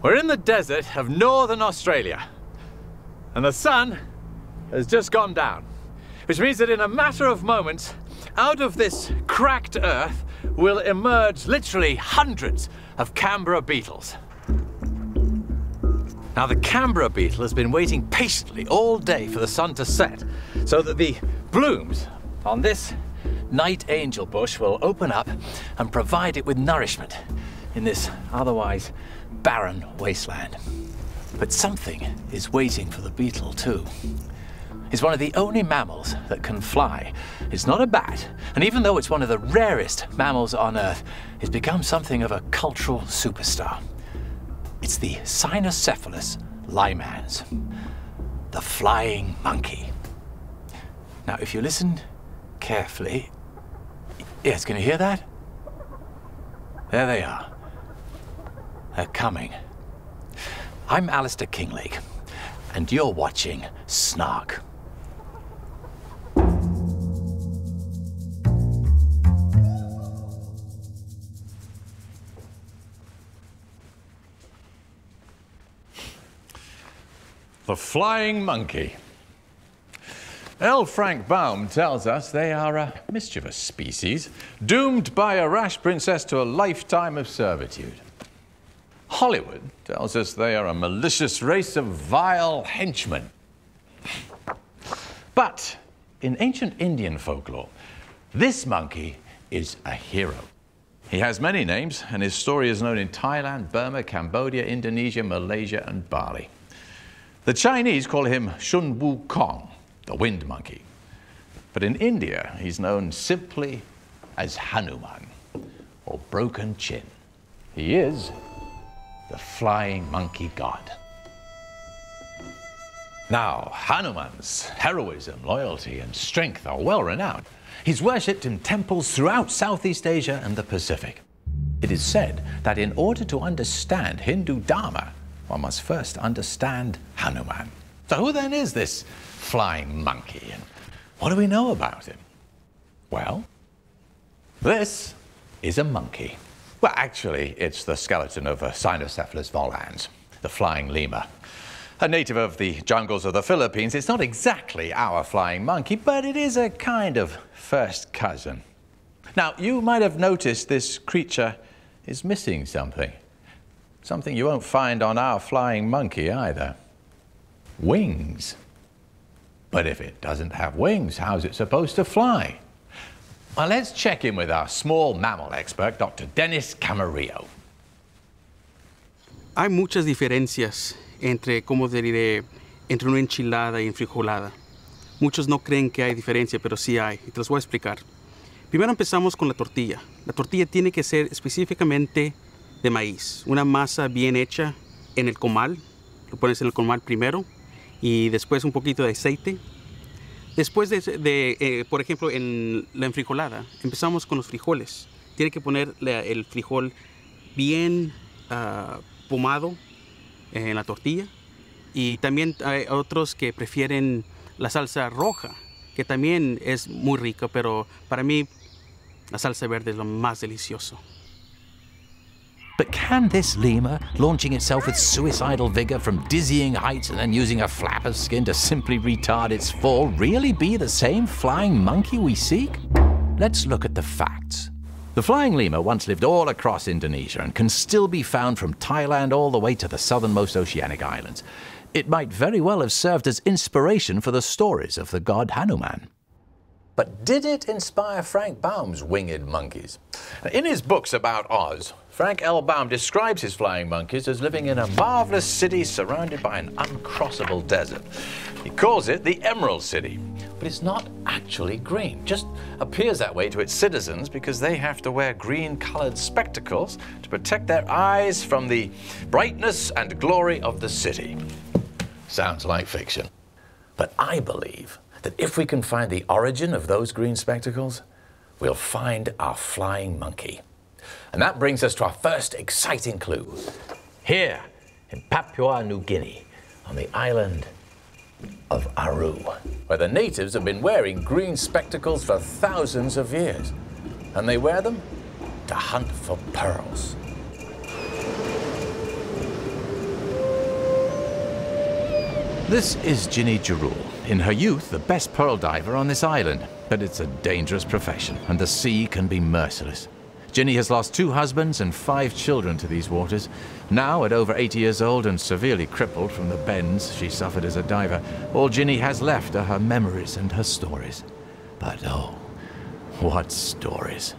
We're in the desert of Northern Australia, and the sun has just gone down, which means that in a matter of moments, out of this cracked earth will emerge literally hundreds of Canberra beetles. Now, the Canberra beetle has been waiting patiently all day for the sun to set, so that the blooms on this night angel bush will open up and provide it with nourishment in this otherwise barren wasteland. But something is waiting for the beetle too. It's one of the only mammals that can fly. It's not a bat, and even though it's one of the rarest mammals on Earth, it's become something of a cultural superstar. It's the Cynocephalus lymans, the flying monkey. Now, if you listen carefully, yes, can you hear that? There they are. They're coming. I'm Alistair Kinglake, and you're watching Snark. The flying monkey. L. Frank Baum tells us they are a mischievous species, doomed by a rash princess to a lifetime of servitude. Hollywood tells us they are a malicious race of vile henchmen. But in ancient Indian folklore, this monkey is a hero. He has many names, and his story is known in Thailand, Burma, Cambodia, Indonesia, Malaysia, and Bali. The Chinese call him Shun Wu Kong, the wind monkey. But in India, he's known simply as Hanuman, or broken chin. He is the flying monkey god. Now, Hanuman's heroism, loyalty, and strength are well renowned. He's worshipped in temples throughout Southeast Asia and the Pacific. It is said that in order to understand Hindu Dharma, one must first understand Hanuman. So who then is this flying monkey, and what do we know about him? Well, this is a monkey. Well, actually, it's the skeleton of a Cynocephalus volans, the flying lemur. A native of the jungles of the Philippines, it's not exactly our flying monkey, but it is a kind of first cousin. Now, you might have noticed this creature is missing something. Something you won't find on our flying monkey either. Wings. But if it doesn't have wings, how's it supposed to fly? Well, let's check in with our small mammal expert, Dr. Dennis Camarillo. Hay muchas diferencias entre, ¿cómo diré?, entre una enchilada y enfrijolada. Muchos no creen que hay diferencia, pero sí hay, y te los voy a explicar. Primero empezamos con la tortilla. La tortilla tiene que ser específicamente de maíz, una masa bien hecha en el comal. Lo pones en el comal primero y después un poquito de aceite. Después por ejemplo, en la enfrijolada, empezamos con los frijoles. Tiene que poner el frijol bien pomado en la tortilla. Y también hay otros que prefieren la salsa roja, que también es muy rica, pero para mí la salsa verde es lo más delicioso. But can this lemur, launching itself with suicidal vigor from dizzying heights and then using a flap of skin to simply retard its fall, really be the same flying monkey we seek? Let's look at the facts. The flying lemur once lived all across Indonesia and can still be found from Thailand all the way to the southernmost oceanic islands. It might very well have served as inspiration for the stories of the god Hanuman. But did it inspire Frank Baum's winged monkeys? In his books about Oz, Frank L. Baum describes his flying monkeys as living in a marvelous city surrounded by an uncrossable desert. He calls it the Emerald City, but it's not actually green. Just appears that way to its citizens because they have to wear green-colored spectacles to protect their eyes from the brightness and glory of the city. Sounds like fiction. But I believe that if we can find the origin of those green spectacles, we'll find our flying monkey. And that brings us to our first exciting clue. Here in Papua New Guinea, on the island of Aru, where the natives have been wearing green spectacles for thousands of years. And they wear them to hunt for pearls. This is Ginny Jarul. In her youth, the best pearl diver on this island. But it's a dangerous profession, and the sea can be merciless. Ginny has lost 2 husbands and 5 children to these waters. Now, at over 80 years old and severely crippled from the bends she suffered as a diver, all Ginny has left are her memories and her stories. But oh, what stories.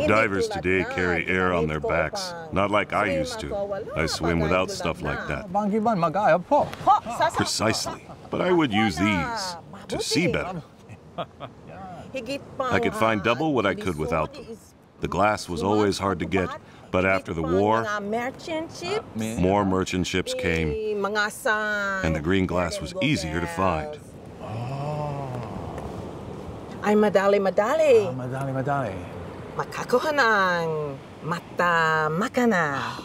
Divers today carry air on their backs, not like I used to. I swim without stuff like that. Precisely. But I would use these to see better. I could find double what I could without them. The glass was always hard to get, but after the war, more merchant ships came, and the green glass was easier to find. Ay madali. Madali. Makakuhanang mata makana.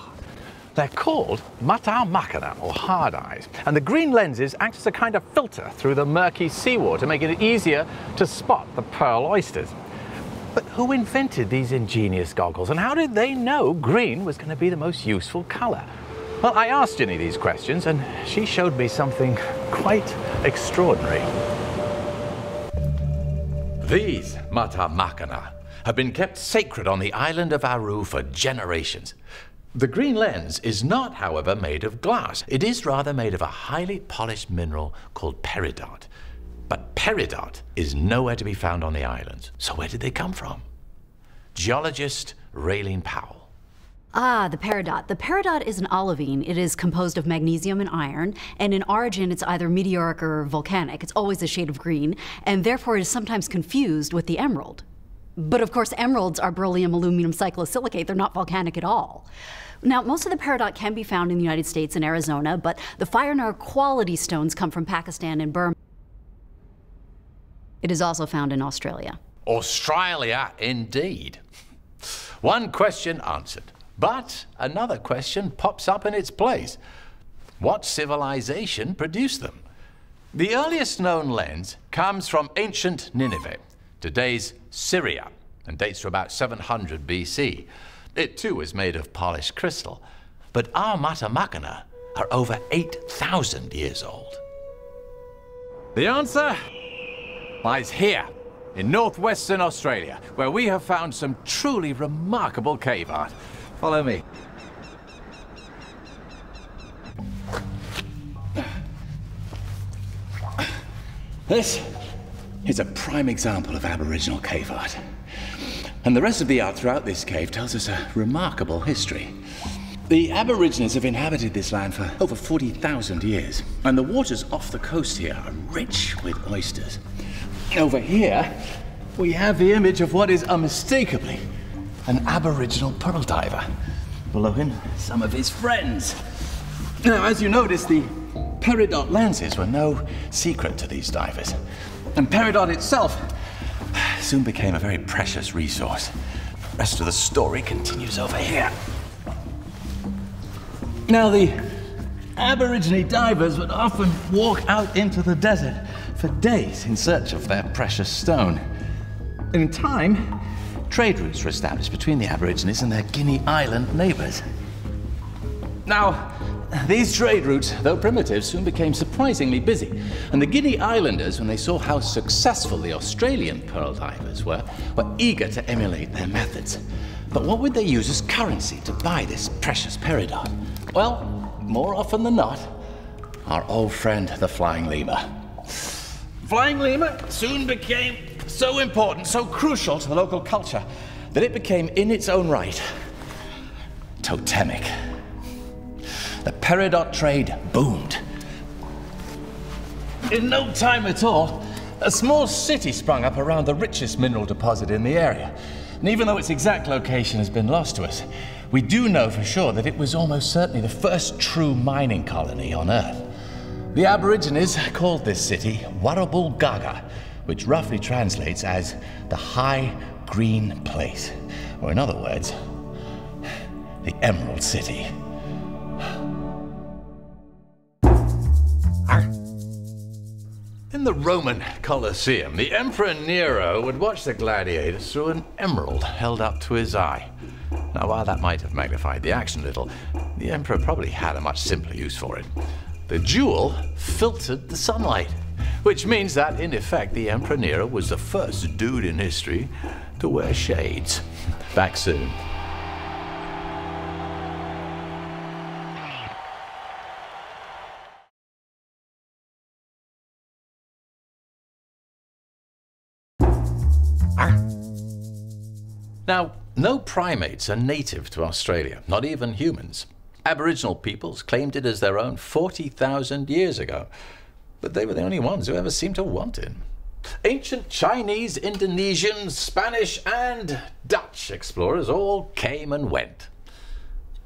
They're called mata makana, or hard eyes, and the green lenses act as a kind of filter through the murky seawater, making it easier to spot the pearl oysters. But who invented these ingenious goggles, and how did they know green was going to be the most useful colour? Well, I asked Ginny these questions, and she showed me something quite extraordinary. These mata makana have been kept sacred on the island of Aru for generations. The green lens is not, however, made of glass. It is rather made of a highly polished mineral called peridot. But peridot is nowhere to be found on the islands. So where did they come from? Geologist Raylene Powell. Ah, the peridot. The peridot is an olivine. It is composed of magnesium and iron, and in origin it's either meteoric or volcanic. It's always a shade of green, and therefore it is sometimes confused with the emerald. But of course, emeralds are beryllium aluminum cyclosilicate. They're not volcanic at all. Now, most of the peridot can be found in the United States and Arizona, but the fire quality stones come from Pakistan and Burma. It is also found in Australia. Australia, indeed. One question answered, but another question pops up in its place. What civilization produced them? The earliest known lens comes from ancient Nineveh, today's Syria, and dates to about 700 BC. It too is made of polished crystal, but our mata makana are over 8,000 years old. The answer lies here, in Northwestern Australia, where we have found some truly remarkable cave art. Follow me. This is a prime example of Aboriginal cave art. And the rest of the art throughout this cave tells us a remarkable history. The Aborigines have inhabited this land for over 40,000 years, and the waters off the coast here are rich with oysters. Over here, we have the image of what is unmistakably an Aboriginal pearl diver. Below him, some of his friends. Now, as you notice, the peridot lenses were no secret to these divers. And peridot itself soon became a very precious resource. The rest of the story continues over here. Now, the Aborigine divers would often walk out into the desert for days in search of their precious stone. And in time, trade routes were established between the Aborigines and their Guinea Island neighbors. Now, these trade routes, though primitive, soon became surprisingly busy. And the Guinea Islanders, when they saw how successful the Australian pearl divers were eager to emulate their methods. But what would they use as currency to buy this precious peridot? Well, more often than not, our old friend, the flying lemur. Flying lemur soon became so important, so crucial to the local culture, that it became, in its own right, totemic. The peridot trade boomed. In no time at all, a small city sprung up around the richest mineral deposit in the area. And even though its exact location has been lost to us, we do know for sure that it was almost certainly the first true mining colony on Earth. The Aborigines called this city Warrabul Gaga, which roughly translates as the High Green Place, or in other words, the Emerald City. In the Roman Colosseum, the Emperor Nero would watch the gladiators through an emerald held up to his eye. Now, while that might have magnified the action a little, the Emperor probably had a much simpler use for it. The jewel filtered the sunlight, which means that, in effect, the Emperor Nero was the first dude in history to wear shades. Back soon. Now, no primates are native to Australia, not even humans. Aboriginal peoples claimed it as their own 40,000 years ago, but they were the only ones who ever seemed to want it. Ancient Chinese, Indonesian, Spanish, and Dutch explorers all came and went.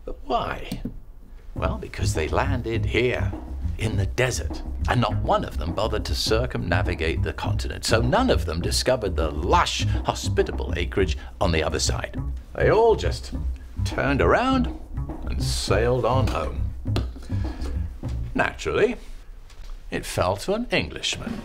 But why? Well, because they landed here, in the desert, and not one of them bothered to circumnavigate the continent, so none of them discovered the lush, hospitable acreage on the other side. They all just turned around and sailed on home. Naturally, it fell to an Englishman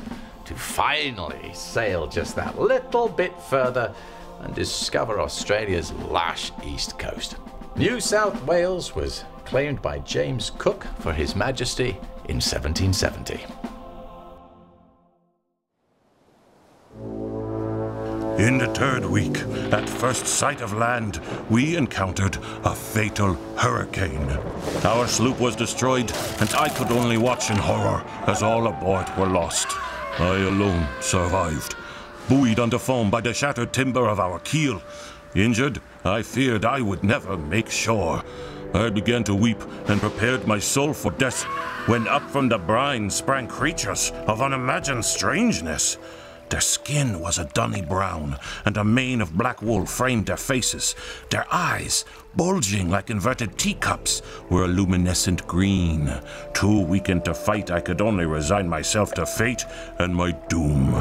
to finally sail just that little bit further and discover Australia's lush east coast. New South Wales was claimed by James Cook for His Majesty in 1770. In the third week, at first sight of land, we encountered a fatal hurricane. Our sloop was destroyed, and I could only watch in horror as all aboard were lost. I alone survived, buoyed under foam by the shattered timber of our keel. Injured, I feared I would never make shore. I began to weep and prepared my soul for death, when up from the brine sprang creatures of unimagined strangeness. Their skin was a dunny brown, and a mane of black wool framed their faces. Their eyes, bulging like inverted teacups, were a luminescent green. Too weakened to fight, I could only resign myself to fate and my doom.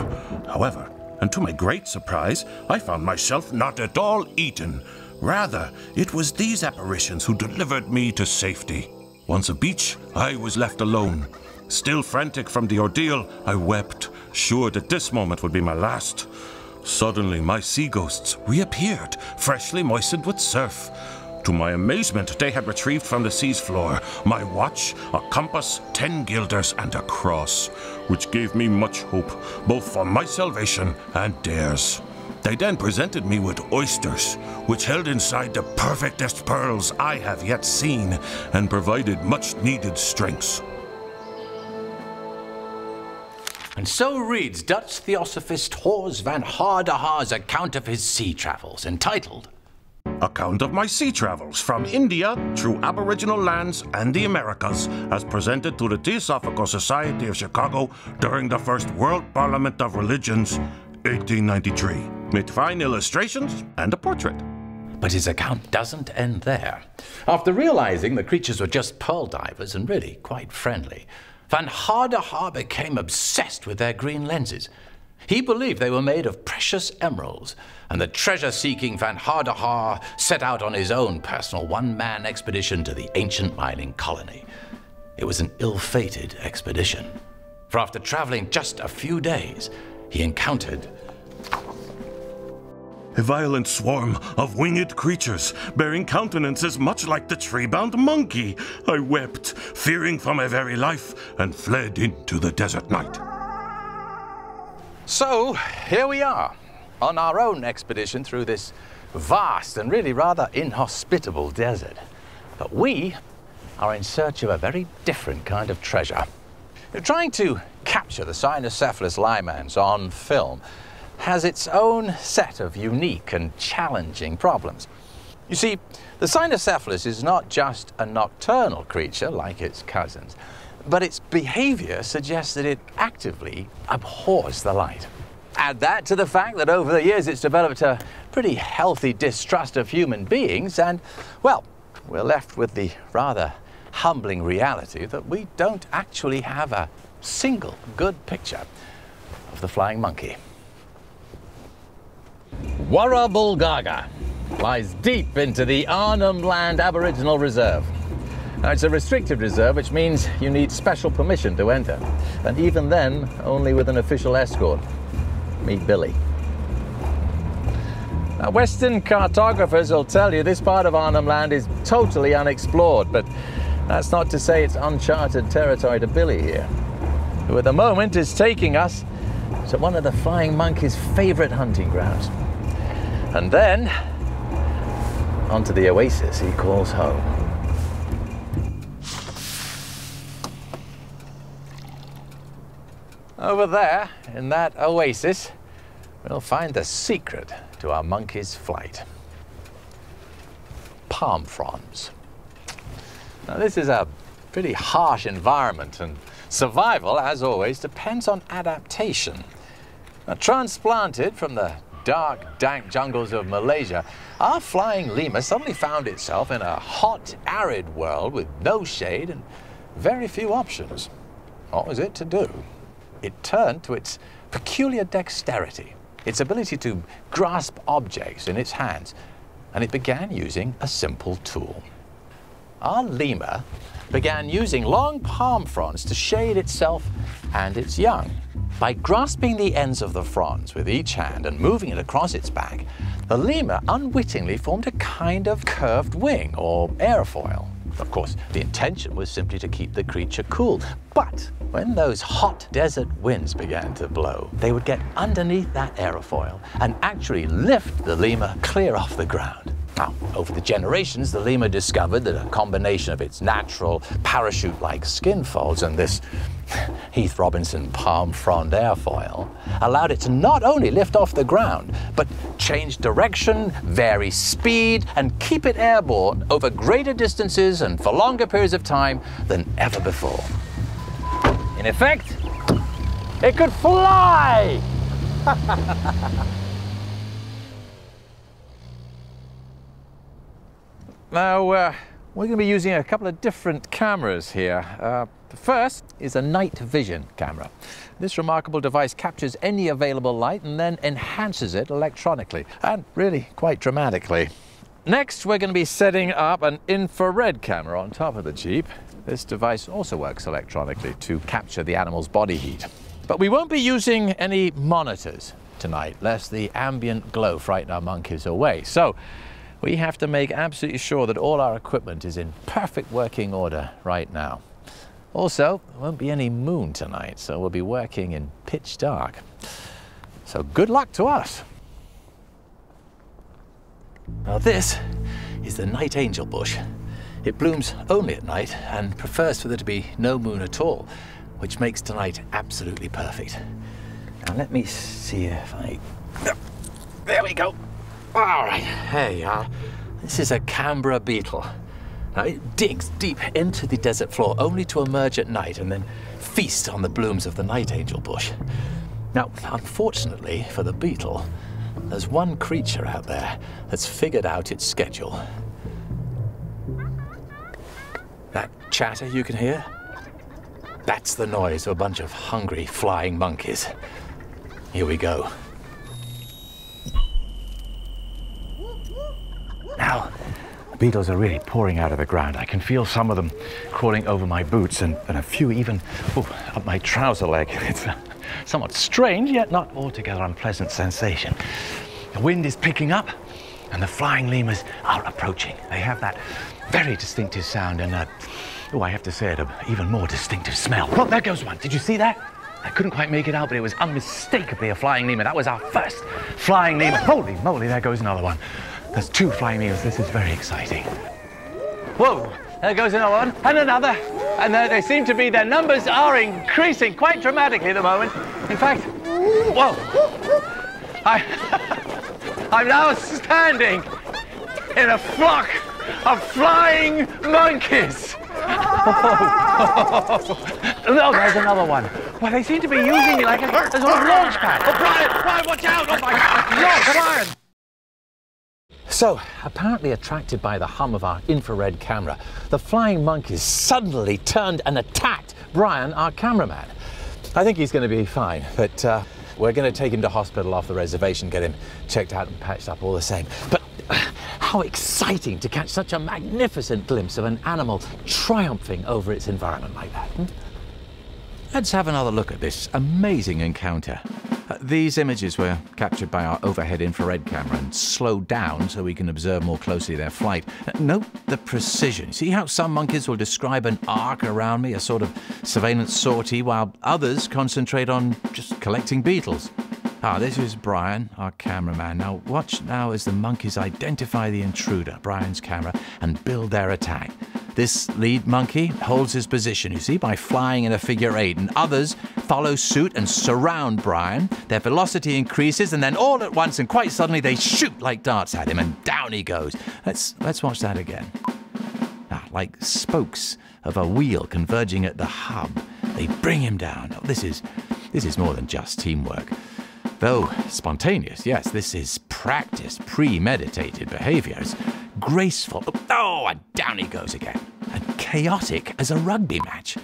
However, and to my great surprise, I found myself not at all eaten. Rather, it was these apparitions who delivered me to safety. Once a beach, I was left alone. Still frantic from the ordeal, I wept, sure that this moment would be my last. Suddenly, my sea ghosts reappeared, freshly moistened with surf. To my amazement, they had retrieved from the sea's floor my watch, a compass, 10 guilders, and a cross, which gave me much hope, both for my salvation and theirs. They then presented me with oysters, which held inside the perfectest pearls I have yet seen, and provided much-needed strength. And so reads Dutch theosophist Hors van Hardehaar's account of his sea travels, entitled Account of my sea travels from India through Aboriginal lands and the Americas, as presented to the Theosophical Society of Chicago during the First World Parliament of Religions, 1893, with fine illustrations and a portrait. But his account doesn't end there. After realizing the creatures were just pearl divers and really quite friendly, Van Hardehaar became obsessed with their green lenses. He believed they were made of precious emeralds, and the treasure-seeking Van Hardehaar set out on his own personal one-man expedition to the ancient mining colony. It was an ill-fated expedition, for after traveling just a few days, he encountered a violent swarm of winged creatures, bearing countenances much like the tree-bound monkey. I wept, fearing for my very life, and fled into the desert night. So, here we are, on our own expedition through this vast and really rather inhospitable desert. But we are in search of a very different kind of treasure. Trying to capture the Cynocephalus lymans on film has its own set of unique and challenging problems. You see, the Cynocephalus is not just a nocturnal creature like its cousins, but its behavior suggests that it actively abhors the light. Add that to the fact that over the years it's developed a pretty healthy distrust of human beings, and, well, we're left with the rather humbling reality that we don't actually have a single good picture of the flying monkey. Warrabulgaga lies deep into the Arnhem Land Aboriginal Reserve. Now, it's a restricted reserve, which means you need special permission to enter, and even then, only with an official escort. Meet Billy. Now, Western cartographers will tell you this part of Arnhem Land is totally unexplored, but that's not to say it's uncharted territory to Billy here, who at the moment is taking us to one of the flying monkey's favourite hunting grounds. And then, onto the oasis he calls home. Over there, in that oasis, we'll find the secret to our monkey's flight. Palm fronds. Now, this is a pretty harsh environment, and survival, as always, depends on adaptation. Now, transplanted from the dark, dank jungles of Malaysia, our flying lemur suddenly found itself in a hot, arid world with no shade and very few options. What was it to do? It turned to its peculiar dexterity, its ability to grasp objects in its hands, and it began using a simple tool. Our lemur began using long palm fronds to shade itself and its young. By grasping the ends of the fronds with each hand and moving it across its back, the lemur unwittingly formed a kind of curved wing or airfoil. Of course, the intention was simply to keep the creature cool, but when those hot desert winds began to blow, they would get underneath that aerofoil and actually lift the lemur clear off the ground. Now, over the generations, the lemur discovered that a combination of its natural parachute-like skin folds and this Heath Robinson palm frond airfoil allowed it to not only lift off the ground, but change direction, vary speed, and keep it airborne over greater distances and for longer periods of time than ever before. In effect, it could fly! Now, we're going to be using a couple of different cameras here. The first is a night vision camera. This remarkable device captures any available light and then enhances it electronically, and really quite dramatically. Next, we're going to be setting up an infrared camera on top of the Jeep. This device also works electronically to capture the animal's body heat. But we won't be using any monitors tonight, lest the ambient glow frighten our monkeys away. So we have to make absolutely sure that all our equipment is in perfect working order right now. Also, there won't be any moon tonight, so we'll be working in pitch dark. So good luck to us. Now this is the night angel bush. It blooms only at night and prefers for there to be no moon at all, which makes tonight absolutely perfect. Now let me see if I... There we go. All right, there you are. This is a Canberra beetle. Now it digs deep into the desert floor only to emerge at night and then feast on the blooms of the night angel bush. Now, unfortunately for the beetle, there's one creature out there that's figured out its schedule. That chatter you can hear? That's the noise of a bunch of hungry flying monkeys. Here we go. Now, the beetles are really pouring out of the ground. I can feel some of them crawling over my boots and a few even up my trouser leg. It's a somewhat strange, yet not altogether unpleasant sensation. The wind is picking up and the flying lemurs are approaching. They have that very distinctive sound and I have to say it, an even more distinctive smell. Look, there goes one. Did you see that? I couldn't quite make it out, but it was unmistakably a flying lemur. That was our first flying lemur. Holy moly, there goes another one. There's two flying lemurs. This is very exciting. Whoa, there goes another one, and another. And they seem to be, their numbers are increasing quite dramatically at the moment. In fact, whoa, I'm now standing in a flock of flying monkeys. Oh, there's another one. Well, they seem to be using it like a sort of launch pad. Oh, Brian, watch out! Oh my God, Brian! So, apparently attracted by the hum of our infrared camera, the flying monkeys suddenly turned and attacked Brian, our cameraman. I think he's going to be fine, but we're going to take him to hospital off the reservation, get him checked out and patched up all the same. But how exciting to catch such a magnificent glimpse of an animal triumphing over its environment like that. Let's have another look at this amazing encounter. These images were captured by our overhead infrared camera and slowed down so we can observe more closely their flight. Note the precision. See how some monkeys will describe an arc around me, a sort of surveillance sortie, while others concentrate on just collecting beetles. This is Brian, our cameraman. Now watch now as the monkeys identify the intruder, Brian's camera, and build their attack. This lead monkey holds his position, you see, by flying in a figure 8, and others follow suit and surround Brian. Their velocity increases, and then all at once and quite suddenly they shoot like darts at him, and down he goes. Let's watch that again. Like spokes of a wheel converging at the hub, they bring him down. This is more than just teamwork. Though spontaneous, yes, this is practiced, premeditated behavior. It's graceful. Oh, and down he goes again. And chaotic as a rugby match.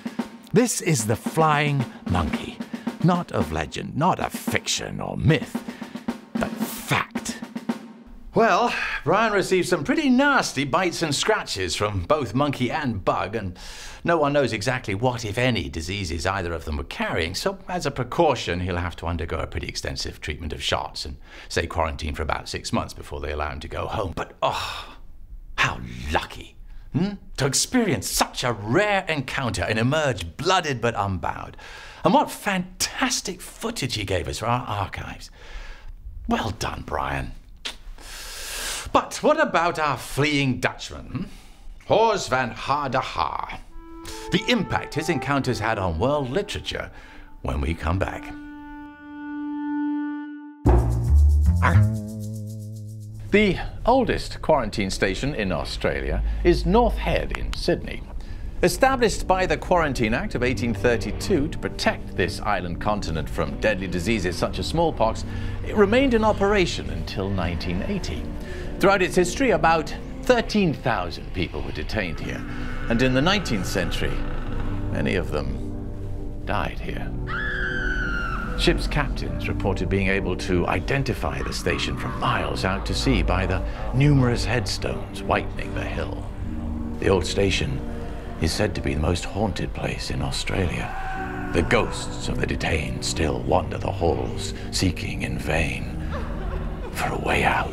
This is the flying monkey. Not of legend, not of fiction or myth, but fact. Well, Brian received some pretty nasty bites and scratches from both monkey and bug, and no one knows exactly what, if any, diseases either of them were carrying, so as a precaution, he'll have to undergo a pretty extensive treatment of shots and, say, quarantine for about 6 months before they allow him to go home. But, oh, how lucky, to experience such a rare encounter and emerge blooded but unbound. And what fantastic footage he gave us for our archives. Well done, Brian. But what about our fleeing Dutchman, Hors van Haar de Haar? The impact his encounters had on world literature when we come back. The oldest quarantine station in Australia is North Head in Sydney. Established by the Quarantine Act of 1832 to protect this island continent from deadly diseases such as smallpox, it remained in operation until 1980. Throughout its history, about 13,000 people were detained here, and in the 19th century, many of them died here. Ships' captains reported being able to identify the station from miles out to sea by the numerous headstones whitening the hill. The old station is said to be the most haunted place in Australia. The ghosts of the detained still wander the halls, seeking in vain for a way out.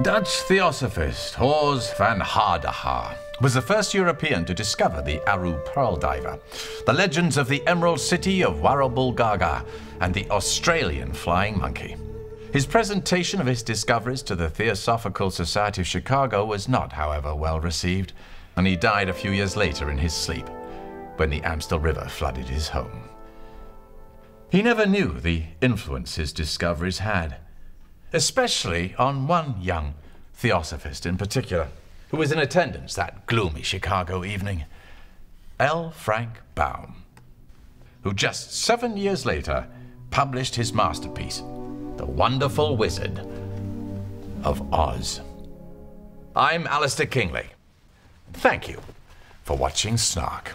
Dutch theosophist Hors van Haar de Haar was the first European to discover the Aru pearl diver, the legends of the Emerald City of Warrabulgaga, and the Australian flying monkey. His presentation of his discoveries to the Theosophical Society of Chicago was not, however, well received, and he died a few years later in his sleep when the Amstel River flooded his home. He never knew the influence his discoveries had, especially on one young theosophist in particular, who was in attendance that gloomy Chicago evening, L. Frank Baum, who just 7 years later published his masterpiece, The Wonderful Wizard of Oz. I'm Alistair Kinglake. Thank you for watching Snark.